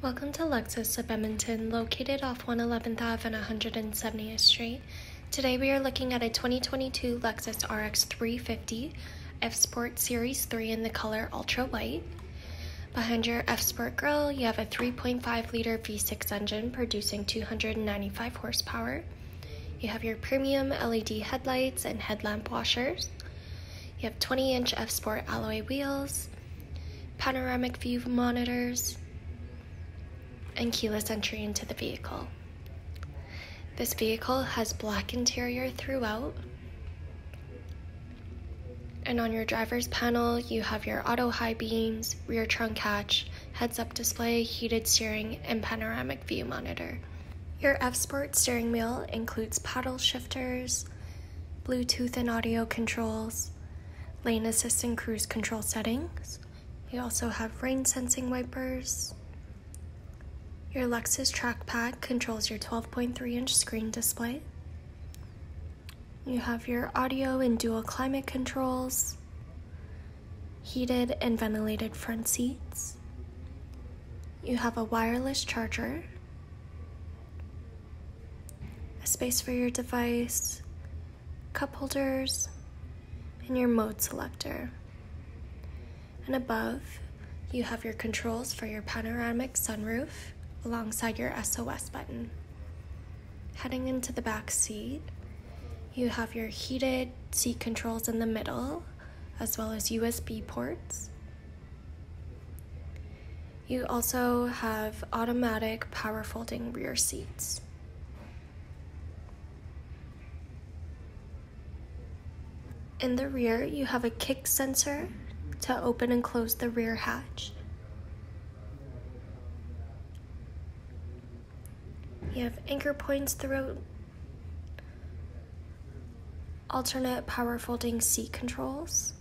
Welcome to Lexus of Edmonton, located off 111th Ave and 170th Street. Today we are looking at a 2022 Lexus RX 350 F-Sport Series 3 in the color Ultra White. Behind your F-Sport grille, you have a 3.5-liter V6 engine producing 295 horsepower. You have your premium LED headlights and headlamp washers. You have 20-inch F-Sport alloy wheels, Panoramic View monitors, and keyless entry into the vehicle. This vehicle has black interior throughout. And on your driver's panel, you have your auto high beams, rear trunk hatch, heads-up display, heated steering, and panoramic view monitor. Your F-Sport steering wheel includes paddle shifters, Bluetooth and audio controls, lane assist and cruise control settings. You also have rain sensing wipers. Your Lexus trackpad controls your 12.3-inch screen display. You have your audio and dual climate controls, heated and ventilated front seats. You have a wireless charger, a space for your device, cup holders, and your mode selector. And above, you have your controls for your panoramic sunroof alongside your SOS button. Heading into the back seat, you have your heated seat controls in the middle, as well as USB ports. You also have automatic power folding rear seats. In the rear, you have a kick sensor to open and close the rear hatch. You have anchor points throughout, alternate power folding seat controls,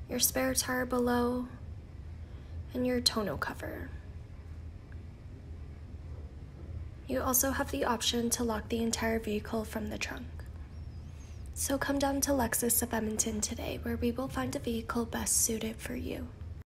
your spare tire below, and your tonneau cover. You also have the option to lock the entire vehicle from the trunk. So come down to Lexus of Edmonton today, where we will find a vehicle best suited for you.